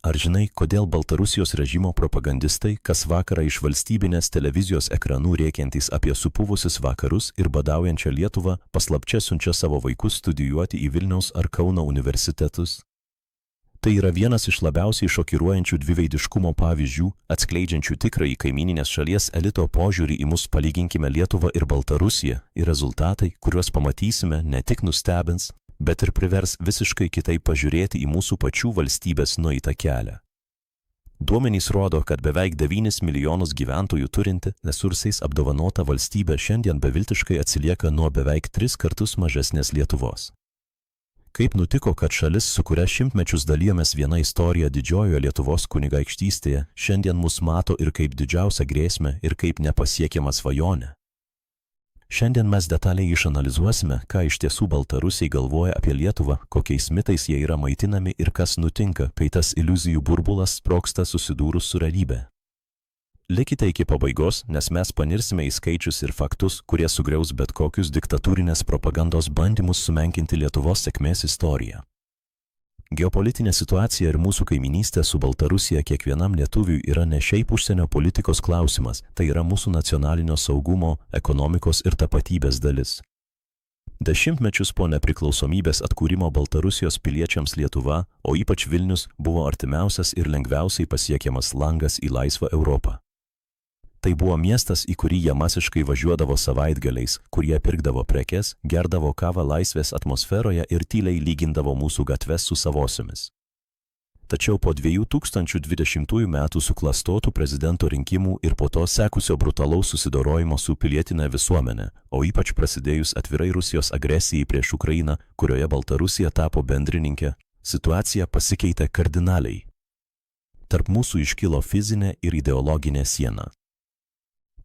Ar žinai, kodėl Baltarusijos režimo propagandistai kas vakarą iš valstybinės televizijos ekranų rėkiantys apie supuvusius vakarus ir badaujančią Lietuvą paslapčia siunčia savo vaikus studijuoti į Vilniaus ar Kauno universitetus? Tai yra vienas iš labiausiai šokiruojančių dviveidiškumo pavyzdžių, atskleidžiančių tikrąjį kaimyninės šalies elito požiūrį į mus. Palyginkime Lietuvą ir Baltarusiją, ir rezultatai, kuriuos pamatysime, ne tik nustebins, bet ir privers visiškai kitaip pažiūrėti į mūsų pačių valstybės nueitą kelią. Duomenys rodo, kad beveik 9 milijonus gyventojų turinti, resursais apdovanota valstybė šiandien beviltiškai atsilieka nuo beveik 3 kartus mažesnės Lietuvos. Kaip nutiko, kad šalis, su kuria šimtmečius dalijomės viena istorija didžiojoje Lietuvos kunigaikštystėje, šiandien mus mato ir kaip didžiausią grėsmę, ir kaip nepasiekiamą svajonę? Šiandien mes detaliai išanalizuosime, ką iš tiesų baltarusiai galvoja apie Lietuvą, kokiais mitais jie yra maitinami ir kas nutinka, kai tas iliuzijų burbulas sprogsta susidūrus su realybe. Likite iki pabaigos, nes mes panirsime į skaičius ir faktus, kurie sugriaus bet kokius diktatūrinės propagandos bandymus sumenkinti Lietuvos sėkmės istoriją. Geopolitinė situacija ir mūsų kaiminystė su Baltarusija kiekvienam lietuviui yra ne šiaip užsienio politikos klausimas, tai yra mūsų nacionalinio saugumo, ekonomikos ir tapatybės dalis. Dešimtmečius po nepriklausomybės atkūrimo Baltarusijos piliečiams Lietuva, o ypač Vilnius, buvo artimiausias ir lengviausiai pasiekiamas langas į laisvą Europą. Tai buvo miestas, į kurį jie masiškai važiuodavo savaitgaliais, kur jie pirkdavo prekes, gerdavo kavą laisvės atmosferoje ir tyliai lygindavo mūsų gatves su savosiomis. Tačiau po 2020 metų suklastotų prezidento rinkimų ir po to sekusio brutalaus susidorojimo su pilietinė visuomenė, o ypač prasidėjus atvirai Rusijos agresijai prieš Ukrainą, kurioje Baltarusija tapo bendrininkė, situacija pasikeitė kardinaliai. Tarp mūsų iškilo fizinė ir ideologinė siena.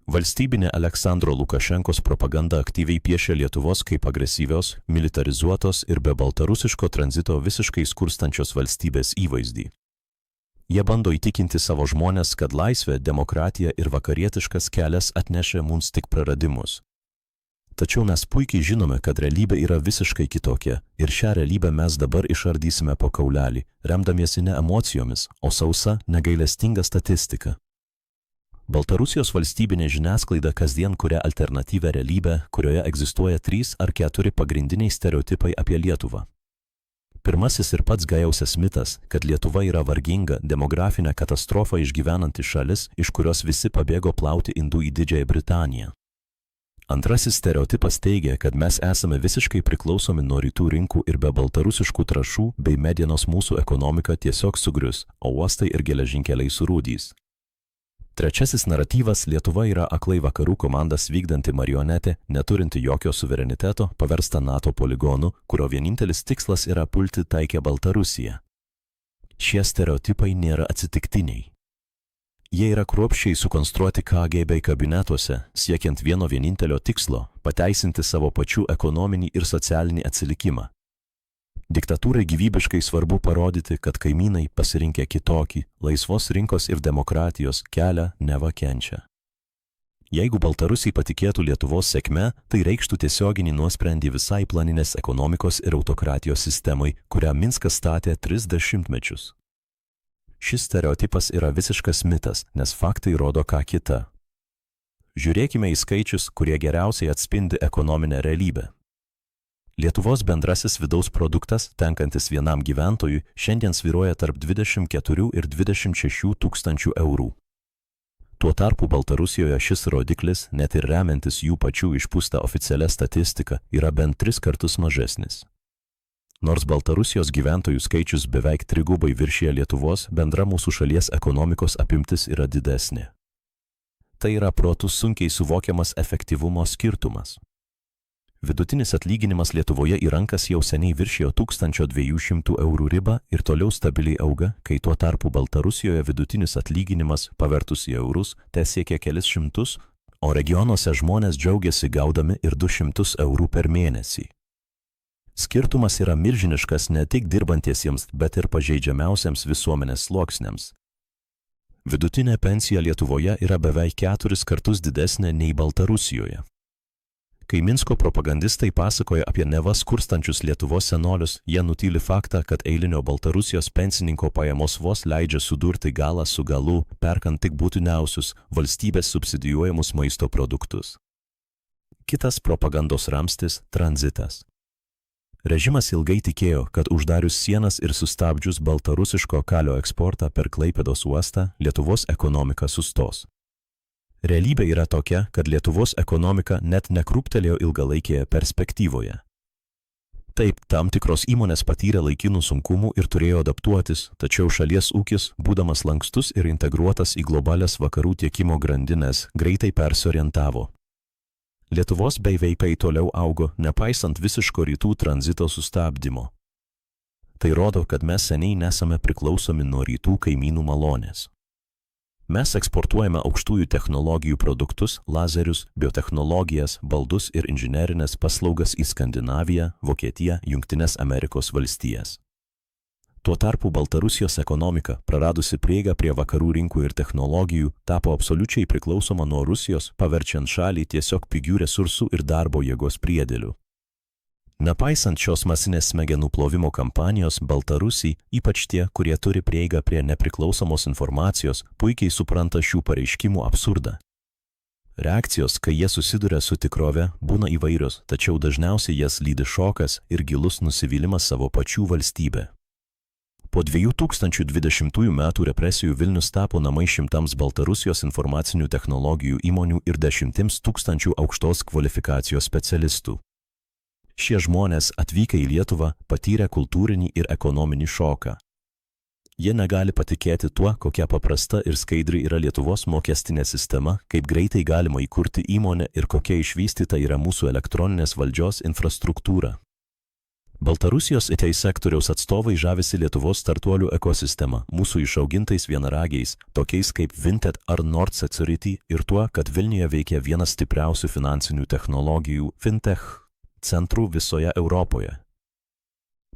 Valstybinė Aleksandro Lukašenkos propaganda aktyviai piešia Lietuvos kaip agresyvios, militarizuotos ir be baltarusiško tranzito visiškai skurstančios valstybės įvaizdį. Jie bando įtikinti savo žmones, kad laisvė, demokratija ir vakarietiškas kelias atnešė mums tik praradimus. Tačiau mes puikiai žinome, kad realybė yra visiškai kitokia ir šią realybę mes dabar išardysime po kaulelį, remdamiesi ne emocijomis, o sausa, negailestinga statistika. Baltarusijos valstybinė žiniasklaida kasdien kuria alternatyvę realybę, kurioje egzistuoja 3 ar 4 pagrindiniai stereotipai apie Lietuvą. Pirmasis ir pats gajausias mitas, kad Lietuva yra varginga, demografinę katastrofą išgyvenanti šalis, iš kurios visi pabėgo plauti indų į Didžiąją Britaniją. Antrasis stereotipas teigia, kad mes esame visiškai priklausomi nuo rytų rinkų ir be baltarusiškų trąšų bei medienos mūsų ekonomika tiesiog sugrius, o uostai ir geležinkeliai surūdys. Trečiasis naratyvas: Lietuva yra aklai vakarų komandas vykdanti marionetė, neturinti jokio suvereniteto, paversta NATO poligonu, kurio vienintelis tikslas yra pulti taikę Baltarusiją. Šie stereotipai nėra atsitiktiniai. Jie yra kruopščiai sukonstruoti KGB kabinetuose, siekiant vieno vienintelio tikslo – pateisinti savo pačių ekonominį ir socialinį atsilikimą. Diktatūrai gyvybiškai svarbu parodyti, kad kaimynai pasirinkę kitokį, laisvos rinkos ir demokratijos kelią neva kenčia. Jeigu baltarusiai patikėtų Lietuvos sėkme, tai reikštų tiesioginį nuosprendį visai planinės ekonomikos ir autokratijos sistemai, kurią Minskas statė 30 mečius. Šis stereotipas yra visiškas mitas, nes faktai rodo ką kita. Žiūrėkime į skaičius, kurie geriausiai atspindi ekonominę realybę. Lietuvos bendrasis vidaus produktas, tenkantis vienam gyventojui, šiandien svyruoja tarp 24 ir 26 tūkstančių eurų. Tuo tarpu Baltarusijoje šis rodiklis, net ir remiantis jų pačių išpūstą oficialią statistiką, yra bent 3 kartus mažesnis. Nors Baltarusijos gyventojų skaičius beveik 3 viršija Lietuvos, bendra mūsų šalies ekonomikos apimtis yra didesnė. Tai yra protų sunkiai suvokiamas efektyvumo skirtumas. Vidutinis atlyginimas Lietuvoje į rankas jau seniai viršijo 1200 eurų ribą ir toliau stabiliai auga, kai tuo tarpu Baltarusijoje vidutinis atlyginimas, pavertus į eurus, tesiekia kelis šimtus, o regionuose žmonės džiaugiasi gaudami ir 200 eurų per mėnesį. Skirtumas yra milžiniškas ne tik dirbantiesiems, bet ir pažeidžiamiausiams visuomenės sluoksniams. Vidutinė pensija Lietuvoje yra beveik 4 kartus didesnė nei Baltarusijoje. Kai Minsko propagandistai pasakoja apie neva skurstančius Lietuvos senolius, jie nutyli faktą, kad eilinio Baltarusijos pensininko pajamos vos leidžia sudurti galą su galu, perkant tik būtiniausius valstybės subsidijuojamus maisto produktus. Kitas propagandos ramstis – tranzitas. Režimas ilgai tikėjo, kad uždarius sienas ir sustabdžius baltarusiško kalio eksportą per Klaipėdos uostą, Lietuvos ekonomika sustos. Realybė yra tokia, kad Lietuvos ekonomika net nekrūptelėjo ilgalaikėje perspektyvoje. Taip, tam tikros įmonės patyrė laikinų sunkumų ir turėjo adaptuotis, tačiau šalies ūkis, būdamas lankstus ir integruotas į globalias vakarų tiekimo grandines, greitai persiorientavo. Lietuvos BVP toliau augo, nepaisant visiško rytų tranzito sustabdymo. Tai rodo, kad mes seniai nesame priklausomi nuo rytų kaimynų malonės. Mes eksportuojame aukštųjų technologijų produktus, lazerius, biotechnologijas, baldus ir inžinerinės paslaugas į Skandinaviją, Vokietiją, Jungtines Amerikos valstijas. Tuo tarpu Baltarusijos ekonomika, praradusi prieigą prie vakarų rinkų ir technologijų, tapo absoliučiai priklausoma nuo Rusijos, paverčiant šalį tiesiog pigių resursų ir darbo jėgos priedėlių. Nepaisant šios masinės smegenų plovimo kampanijos, Baltarusiai, ypač tie, kurie turi prieigą prie nepriklausomos informacijos, puikiai supranta šių pareiškimų absurdą. Reakcijos, kai jie susiduria su tikrove, būna įvairios, tačiau dažniausiai jas lydi šokas ir gilus nusivylimas savo pačių valstybė. Po 2020 metų represijų Vilnius tapo namai šimtams Baltarusijos informacinių technologijų įmonių ir 10 000 aukštos kvalifikacijos specialistų. Šie žmonės atvykę į Lietuvą patyrė kultūrinį ir ekonominį šoką. Jie negali patikėti tuo, kokia paprasta ir skaidri yra Lietuvos mokestinė sistema, kaip greitai galima įkurti įmonę ir kokia išvystyta yra mūsų elektroninės valdžios infrastruktūra. Baltarusijos IT sektoriaus atstovai žavisi Lietuvos startuolių ekosistema, mūsų išaugintais vienaragiais, tokiais kaip Vinted ar Nord Security ir tuo, kad Vilniuje veikia vienas stipriausių finansinių technologijų fintech centrų visoje Europoje.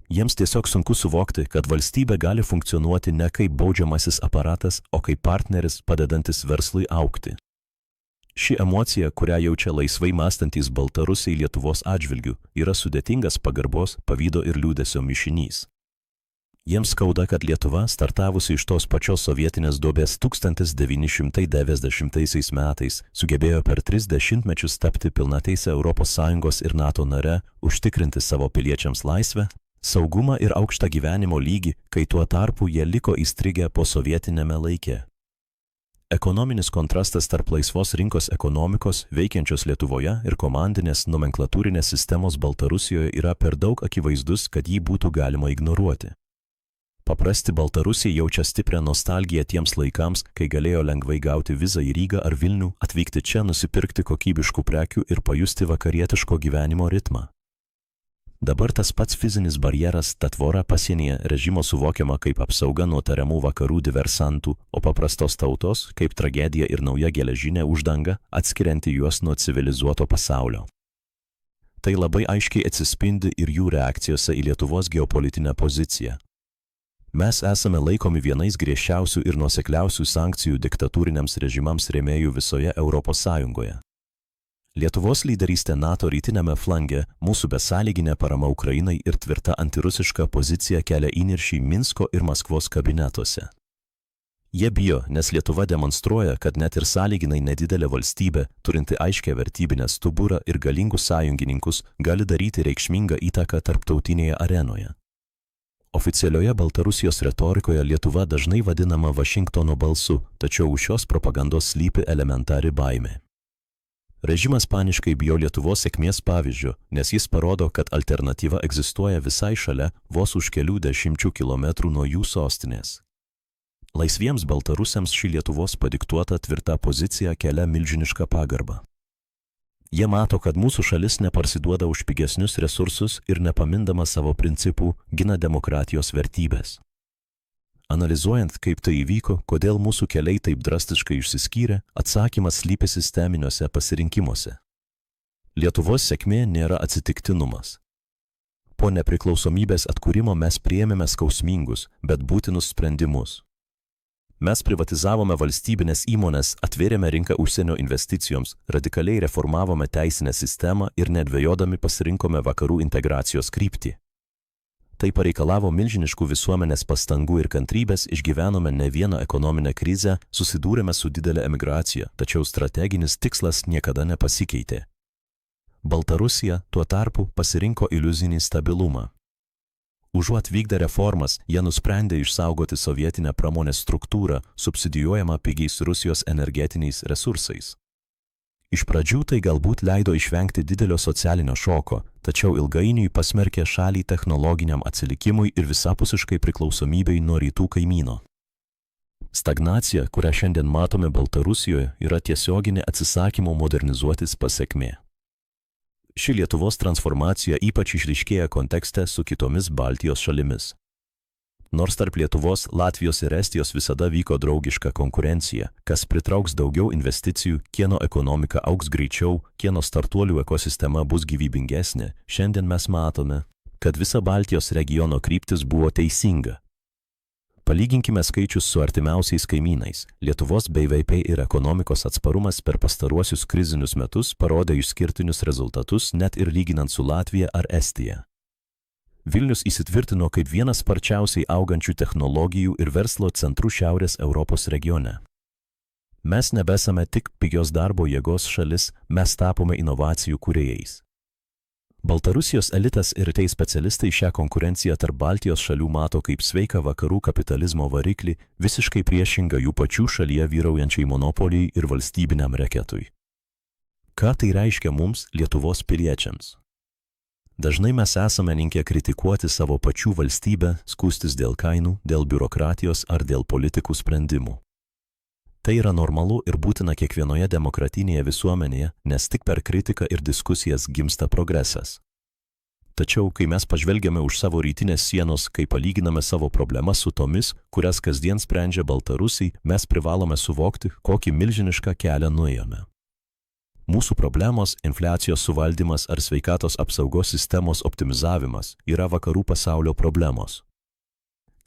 Jiems tiesiog sunku suvokti, kad valstybė gali funkcionuoti ne kaip baudžiamasis aparatas, o kaip partneris padedantis verslui augti. Ši emocija, kurią jaučia laisvai mąstantys Baltarusiai Lietuvos atžvilgių, yra sudėtingas pagarbos, pavydo ir liūdesio mišinys. Jiems skauda, kad Lietuva, startavusi iš tos pačios sovietinės duobės 1990 metais, sugebėjo per 3 dešimtmečius tapti pilnateise ES ir NATO nare, užtikrinti savo piliečiams laisvę, saugumą ir aukštą gyvenimo lygį, kai tuo tarpu jie liko įstrigę po sovietinėme laike. Ekonominis kontrastas tarp laisvos rinkos ekonomikos veikiančios Lietuvoje ir komandinės nomenklatūrinės sistemos Baltarusijoje yra per daug akivaizdus, kad jį būtų galima ignoruoti. Paprasti Baltarusiai jaučia stiprią nostalgiją tiems laikams, kai galėjo lengvai gauti vizą į Rygą ar Vilnių, atvykti čia, nusipirkti kokybiškų prekių ir pajusti vakarietiško gyvenimo ritmą. Dabar tas pats fizinis barjeras, ta tvora pasienyje režimo suvokiama kaip apsauga nuo tariamų vakarų diversantų, o paprastos tautos kaip tragedija ir nauja geležinė uždanga, atskirianti juos nuo civilizuoto pasaulio. Tai labai aiškiai atsispindi ir jų reakcijose į Lietuvos geopolitinę poziciją. Mes esame laikomi vienais griežčiausių ir nuosekliausių sankcijų diktatūriniams režimams rėmėjų visoje Europos Sąjungoje. Lietuvos lyderystė NATO rytinėme flange, mūsų besąlyginė parama Ukrainai ir tvirta antirusiška pozicija kelia įniršį Minsko ir Maskvos kabinetuose. Jie bijo, nes Lietuva demonstruoja, kad net ir sąlyginai nedidelė valstybė, turinti aiškę vertybinę stuburą ir galingus sąjungininkus, gali daryti reikšmingą įtaką tarptautinėje arenoje. Oficialioje Baltarusijos retorikoje Lietuva dažnai vadinama Vašingtono balsu, tačiau už šios propagandos slypi elementari baimė. Režimas paniškai bijo Lietuvos sėkmės pavyzdžio, nes jis parodo, kad alternatyva egzistuoja visai šalia, vos už kelių dešimčių kilometrų nuo jų sostinės. Laisviems baltarusiams ši Lietuvos padiktuota tvirta pozicija kelia milžinišką pagarbą. Jie mato, kad mūsų šalis neparsiduoda už pigesnius resursus ir nepamindama savo principų gina demokratijos vertybės. Analizuojant, kaip tai įvyko, kodėl mūsų keliai taip drastiškai išsiskyrė, atsakymas slypi sisteminiuose pasirinkimuose. Lietuvos sėkmė nėra atsitiktinumas. Po nepriklausomybės atkūrimo mes priėmėme skausmingus, bet būtinus sprendimus. Mes privatizavome valstybinės įmonės, atvėrėme rinką užsienio investicijoms, radikaliai reformavome teisinę sistemą ir nedvejodami pasirinkome vakarų integracijos kryptį. Tai pareikalavo milžiniškų visuomenės pastangų ir kantrybės, išgyvenome ne vieną ekonominę krizę, susidūrėme su didelė emigracija, tačiau strateginis tikslas niekada nepasikeitė. Baltarusija tuo tarpu pasirinko iliuzinį stabilumą. Užuot vykdę reformas, jie nusprendė išsaugoti sovietinę pramonės struktūrą, subsidijuojamą pigiais Rusijos energetiniais resursais. Iš pradžių tai galbūt leido išvengti didelio socialinio šoko, tačiau ilgainiui pasmerkė šalį technologiniam atsilikimui ir visapusiškai priklausomybei nuo rytų kaimyno. Stagnacija, kurią šiandien matome Baltarusijoje, yra tiesioginė atsisakymo modernizuotis pasekmė. Ši Lietuvos transformacija ypač išryškėja kontekste su kitomis Baltijos šalimis. Nors tarp Lietuvos, Latvijos ir Estijos visada vyko draugiška konkurencija, kas pritrauks daugiau investicijų, kieno ekonomika augs greičiau, kieno startuolių ekosistema bus gyvybingesnė, šiandien mes matome, kad visa Baltijos regiono kryptis buvo teisinga. Palyginkime skaičius su artimiausiais kaimynais. Lietuvos BVP ir ekonomikos atsparumas per pastaruosius krizinius metus parodė išskirtinius rezultatus net ir lyginant su Latvija ar Estija. Vilnius įsitvirtino kaip vienas sparčiausiai augančių technologijų ir verslo centrų Šiaurės Europos regione. Mes nebesame tik pigios darbo jėgos šalis, mes tapome inovacijų kūrėjais. Baltarusijos elitas ir tai specialistai šią konkurenciją tarp Baltijos šalių mato kaip sveiką vakarų kapitalizmo variklį, visiškai priešingą jų pačių šalyje vyraujančiai monopolijai ir valstybiniam reketui. Ką tai reiškia mums, Lietuvos piliečiams? Dažnai mes esame linkę kritikuoti savo pačių valstybę, skųstis dėl kainų, dėl biurokratijos ar dėl politikų sprendimų. Tai yra normalu ir būtina kiekvienoje demokratinėje visuomenėje, nes tik per kritiką ir diskusijas gimsta progresas. Tačiau, kai mes pažvelgiame už savo rytinės sienos, kai palyginame savo problemas su tomis, kurias kasdien sprendžia Baltarusiai, mes privalome suvokti, kokį milžinišką kelią nuėjome. Mūsų problemos, infliacijos suvaldymas ar sveikatos apsaugos sistemos optimizavimas yra vakarų pasaulio problemos.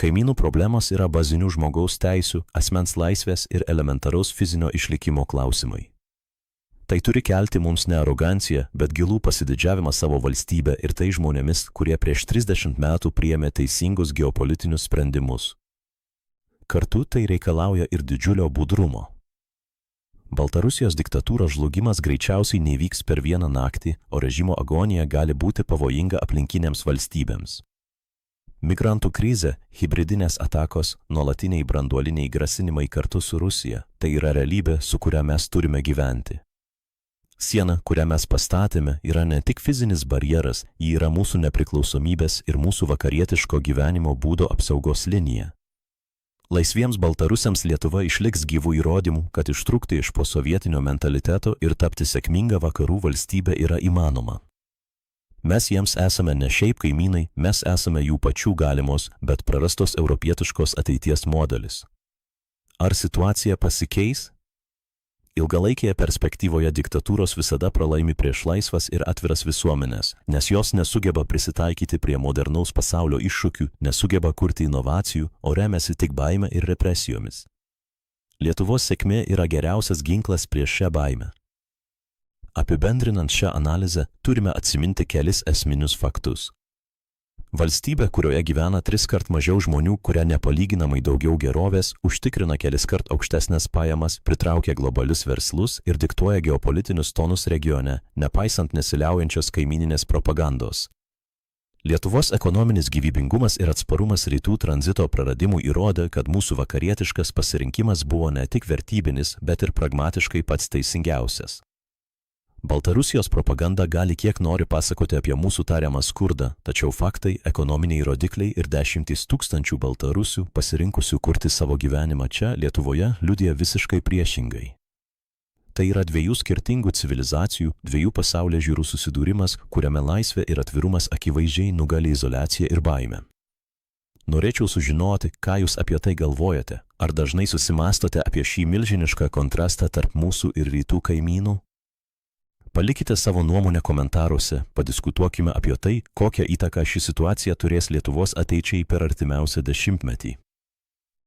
Kaimynų problemos yra bazinių žmogaus teisių, asmens laisvės ir elementaraus fizinio išlikimo klausimai. Tai turi kelti mums ne aroganciją, bet gilų pasididžiavimą savo valstybę ir tai žmonėmis, kurie prieš 30 metų priėmė teisingus geopolitinius sprendimus. Kartu tai reikalauja ir didžiulio budrumo. Baltarusijos diktatūros žlugimas greičiausiai nevyks per vieną naktį, o režimo agonija gali būti pavojinga aplinkinėms valstybėms. Migrantų krizė, hibridinės atakos, nuolatiniai branduoliniai grasinimai kartu su Rusija – tai yra realybė, su kuria mes turime gyventi. Siena, kurią mes pastatėme, yra ne tik fizinis barjeras, ji yra mūsų nepriklausomybės ir mūsų vakarietiško gyvenimo būdo apsaugos linija. Laisviems baltarusiams Lietuva išliks gyvų įrodymų, kad ištrūkti iš posovietinio mentaliteto ir tapti sėkminga vakarų valstybė yra įmanoma. Mes jiems esame ne šiaip kaimynai, mes esame jų pačių galimos, bet prarastos europietiškos ateities modelis. Ar situacija pasikeis? Ilgalaikėje perspektyvoje diktatūros visada pralaimi prieš laisvas ir atviras visuomenės, nes jos nesugeba prisitaikyti prie modernaus pasaulio iššūkių, nesugeba kurti inovacijų, o remiasi tik baime ir represijomis. Lietuvos sėkmė yra geriausias ginklas prieš šią baimę. Apibendrinant šią analizę, turime atsiminti kelis esminius faktus. Valstybė, kurioje gyvena 3 kart mažiau žmonių, kuria nepalyginamai daugiau gerovės, užtikrina kelis kart aukštesnės pajamas, pritraukia globalius verslus ir diktuoja geopolitinius tonus regione, nepaisant nesiliaujančios kaimyninės propagandos. Lietuvos ekonominis gyvybingumas ir atsparumas rytų tranzito praradimų įrodė, kad mūsų vakarietiškas pasirinkimas buvo ne tik vertybinis, bet ir pragmatiškai pats teisingiausias. Baltarusijos propaganda gali kiek nori pasakoti apie mūsų tariamą skurdą, tačiau faktai, ekonominiai rodikliai ir 10 000 baltarusių pasirinkusių kurti savo gyvenimą čia, Lietuvoje, liudija visiškai priešingai. Tai yra 2 skirtingų civilizacijų, 2 pasaulėžiūrų susidūrimas, kuriame laisvė ir atvirumas akivaizdžiai nugali izoliaciją ir baimę. Norėčiau sužinoti, ką jūs apie tai galvojate, ar dažnai susimastote apie šį milžinišką kontrastą tarp mūsų ir rytų kaimynų? Palikite savo nuomonę komentaruose, padiskutuokime apie tai, kokią įtaką ši situacija turės Lietuvos ateičiai per artimiausią 10-metį.